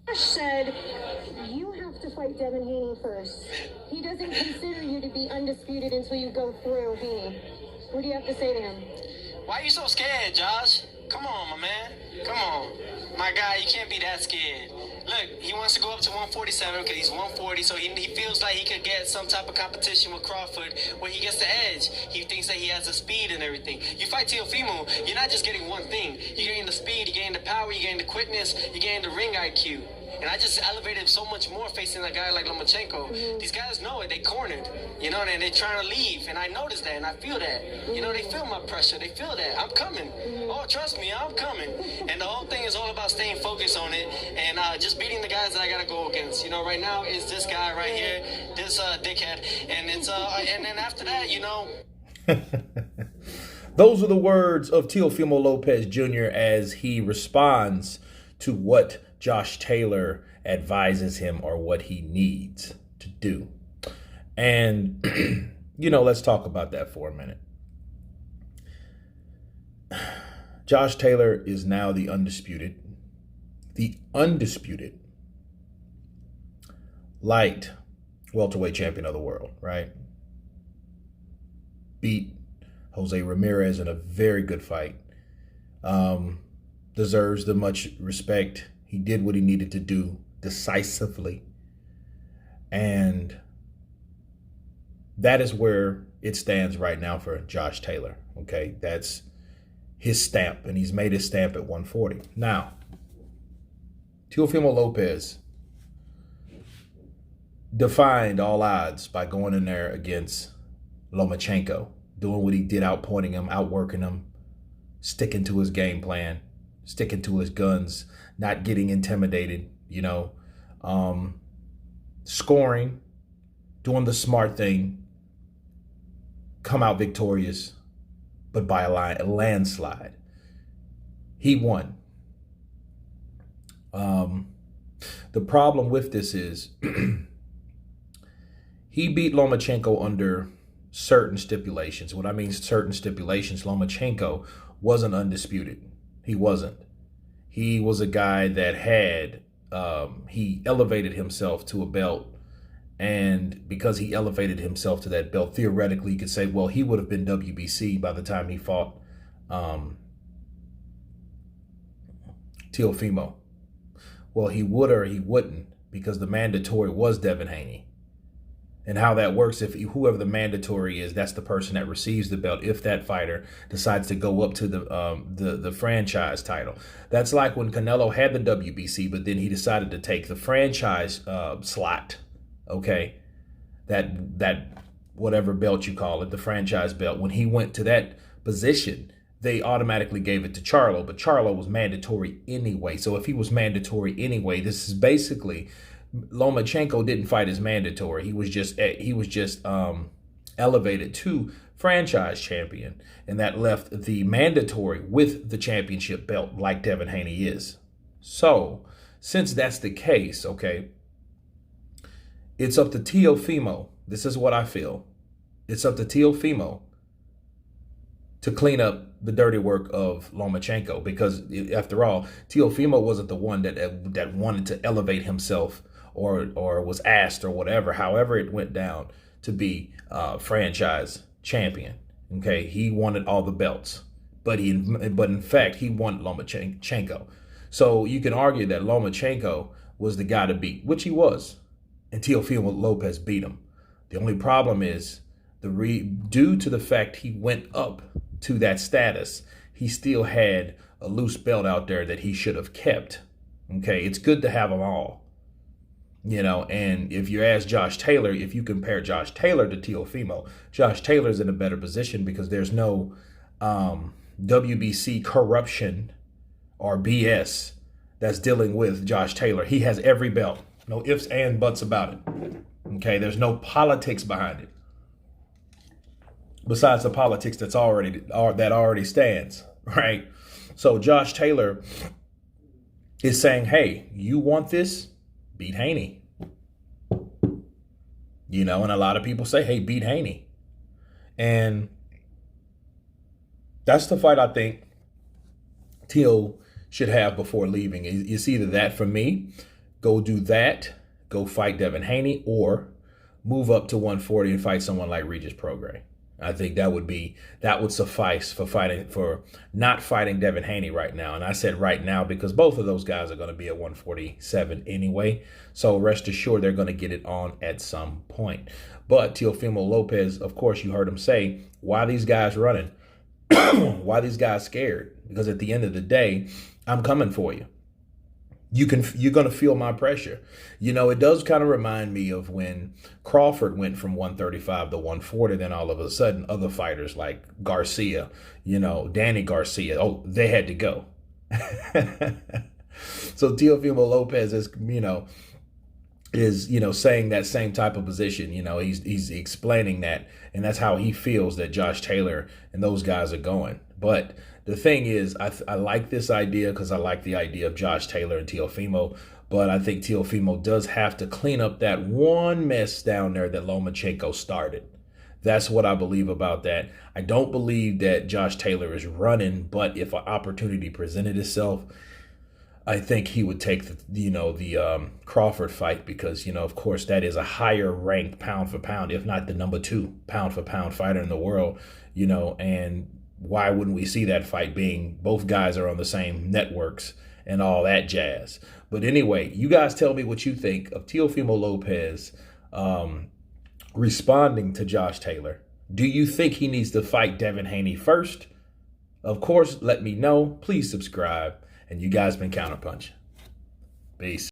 Josh said you have to fight Devin Haney first. He doesn't consider you to be undisputed until you go through Haney. What do you have to say to him? Why are you so scared, Josh? Come on, my man. Come on. My guy, you can't be that scared. Look, he wants to go up to 147 because he's 140, so he feels like he could get some type of competition with Crawford where he gets the edge. He thinks that he has the speed and everything. You fight Teofimo, you're not just getting one thing. You're getting the speed, you're getting the power, you're getting the quickness, you're getting the ring IQ. And I just elevated so much more facing a guy like Lomachenko. Mm-hmm. These guys know it. They cornered, you know, and they're trying to leave. And I noticed that, and I feel that. You know, they feel my pressure. They feel that. I'm coming. Oh, trust me, I'm coming. And the whole thing is all about staying focused on it and just beating the guys that I got to go against. You know, right now is this guy right here, this dickhead. And it's and then after that, you know. Those are the words of Teofimo Lopez Jr. as he responds to what Josh Taylor advises him or what he needs to do. And, you know, let's talk about that for a minute. Josh Taylor is now the undisputed light welterweight champion of the world, right? Beat Jose Ramirez in a very good fight. Deserves the much respect. He did what he needed to do decisively. And that is where it stands right now for Josh Taylor. Okay, that's his stamp, and he's made his stamp at 140. Now, Teofimo Lopez defied all odds by going in there against Lomachenko, doing what he did, outpointing him, outworking him, sticking to his game plan, sticking to his guns, not getting intimidated, you know, scoring, doing the smart thing, come out victorious, but by a landslide. He won. The problem with this is he beat Lomachenko under certain stipulations. What I mean certain stipulations, Lomachenko wasn't undisputed. He wasn't. He was a guy that had, he elevated himself to a belt. And because he elevated himself to that belt, theoretically, you could say, well, he would have been WBC by the time he fought Teofimo. Well, he would or he wouldn't, because the mandatory was Devin Haney. And how that works, if whoever the mandatory is, that's the person that receives the belt if that fighter decides to go up to the franchise title. That's like when Canelo had the WBC, but then he decided to take the franchise slot. Okay, that whatever belt you call it, the franchise belt. When he went to that position, they automatically gave it to Charlo, but Charlo was mandatory anyway. So if he was mandatory anyway, this is basically. Lomachenko didn't fight as mandatory. He was just elevated to franchise champion, and that left the mandatory with the championship belt, like Devin Haney is. So, since that's the case, okay, it's up to Teofimo. This is what I feel. It's up to Teofimo to clean up the dirty work of Lomachenko, because after all, Teofimo wasn't the one that wanted to elevate himself or was asked or whatever, however it went down, to be franchise champion. Okay, he wanted all the belts, but in fact he wanted Lomachenko. So you can argue that Lomachenko was the guy to beat, which he was, and Teofimo Lopez beat him. The only problem is due to the fact he went up to that status, he still had a loose belt out there that he should have kept. Okay, it's good to have them all. You know, and if you ask Josh Taylor, if you compare Josh Taylor to Teofimo, Josh Taylor's in a better position because there's no WBC corruption or BS that's dealing with Josh Taylor. He has every belt. No ifs and buts about it. Okay, there's no politics behind it. Besides the politics that already stands, right? So Josh Taylor is saying, hey, you want this? Beat Haney. You know, and a lot of people say, hey, beat Haney. And that's the fight I think Teal should have before leaving. It's either that for me, go do that, go fight Devin Haney, or move up to 140 and fight someone like Regis Prograis. I think that would suffice for not fighting Devin Haney right now. And I said right now because both of those guys are going to be at 147 anyway. So rest assured they're going to get it on at some point. But Teofimo Lopez, of course, you heard him say, why are these guys running? Why are these guys scared? Because at the end of the day, I'm coming for you. You're going to feel my pressure. You know, it does kind of remind me of when Crawford went from 135 to 140. Then all of a sudden, other fighters like Garcia, you know, Danny Garcia, oh, they had to go. So Teofimo Lopez is saying that same type of position. You know, he's explaining that. And that's how he feels that Josh Taylor and those guys are going. But the thing is, I like this idea because I like the idea of Josh Taylor and Teofimo. But I think Teofimo does have to clean up that one mess down there that Lomachenko started. That's what I believe about that. I don't believe that Josh Taylor is running, but if an opportunity presented itself, I think he would take the Crawford fight because, of course, that is a higher ranked pound for pound, if not the number 2 pound for pound fighter in the world, and why wouldn't we see that fight being both guys are on the same networks and all that jazz? But anyway, you guys tell me what you think of Teofimo Lopez responding to Josh Taylor. Do you think he needs to fight Devin Haney first? Of course, let me know. Please subscribe. And you guys been Counterpunch. Peace.